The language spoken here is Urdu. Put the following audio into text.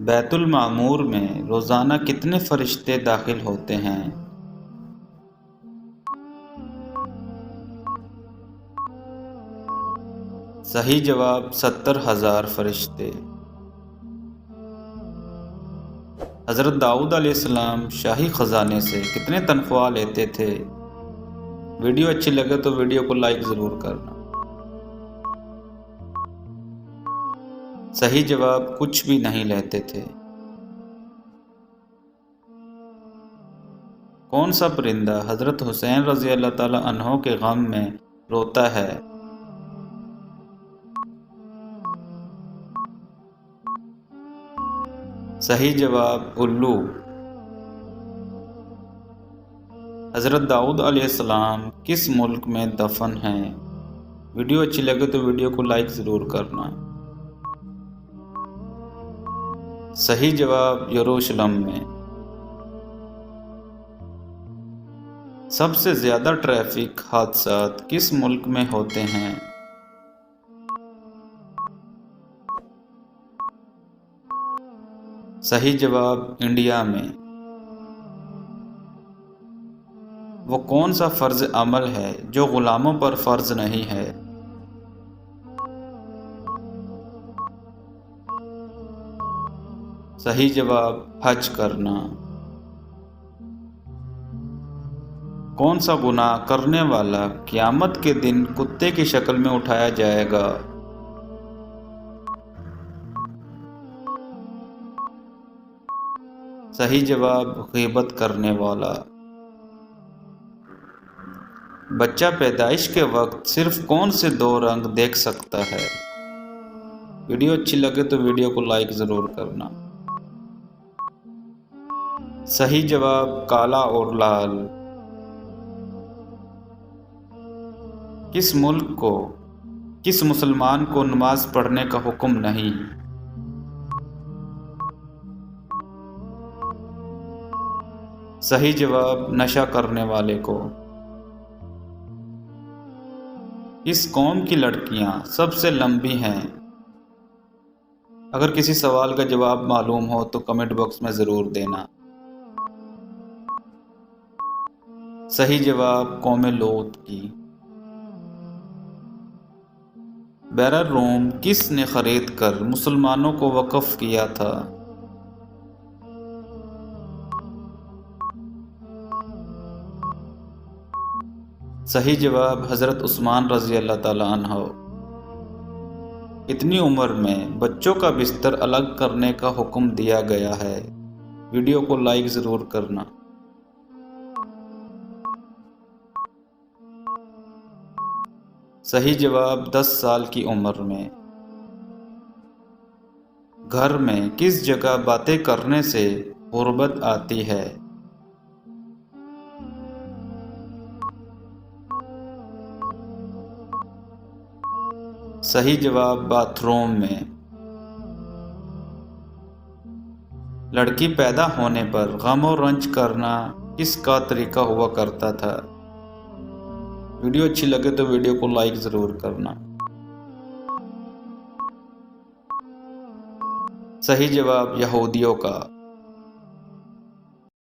بیت المعمور میں روزانہ کتنے فرشتے داخل ہوتے ہیں؟ صحیح جواب 70,000 فرشتے۔ حضرت داؤد علیہ السلام شاہی خزانے سے کتنے تنخواہ لیتے تھے؟ ویڈیو اچھی لگے تو ویڈیو کو لائک ضرور کرنا۔ صحیح جواب کچھ بھی نہیں لیتے تھے۔ کون سا پرندہ حضرت حسین رضی اللہ تعالی عنہ کے غم میں روتا ہے؟ صحیح جواب الو۔ حضرت داؤد علیہ السلام کس ملک میں دفن ہیں؟ ویڈیو اچھی لگے تو ویڈیو کو لائک ضرور کرنا۔ صحیح جواب یروشلم میں۔ سب سے زیادہ ٹریفک حادثات کس ملک میں ہوتے ہیں؟ صحیح جواب انڈیا میں۔ وہ کون سا فرض عمل ہے جو غلاموں پر فرض نہیں ہے؟ صحیح جواب حج کرنا۔ کون سا گناہ کرنے والا قیامت کے دن کتے کی شکل میں اٹھایا جائے گا؟ صحیح جواب غیبت کرنے والا۔ بچہ پیدائش کے وقت صرف کون سے 2 رنگ دیکھ سکتا ہے؟ ویڈیو اچھی لگے تو ویڈیو کو لائک ضرور کرنا۔ صحیح جواب کالا اور لال۔ کس ملک کو کس مسلمان کو نماز پڑھنے کا حکم نہیں؟ صحیح جواب نشہ کرنے والے کو۔ اس قوم کی لڑکیاں سب سے لمبی ہیں؟ اگر کسی سوال کا جواب معلوم ہو تو کمنٹ باکس میں ضرور دینا۔ صحیح جواب قوم لوط کی۔ بیرا روم کس نے خرید کر مسلمانوں کو وقف کیا تھا؟ صحیح جواب حضرت عثمان رضی اللہ تعالی عنہ۔ اتنی عمر میں بچوں کا بستر الگ کرنے کا حکم دیا گیا ہے؟ ویڈیو کو لائک ضرور کرنا۔ صحیح جواب 10 سال کی عمر میں۔ گھر میں کس جگہ باتیں کرنے سے غربت آتی ہے؟ صحیح جواب باتھ روم میں۔ لڑکی پیدا ہونے پر غم و رنج کرنا کس کا طریقہ ہوا کرتا تھا؟ ویڈیو اچھی لگے تو ویڈیو کو لائک ضرور کرنا۔ صحیح جواب یہودیوں کا۔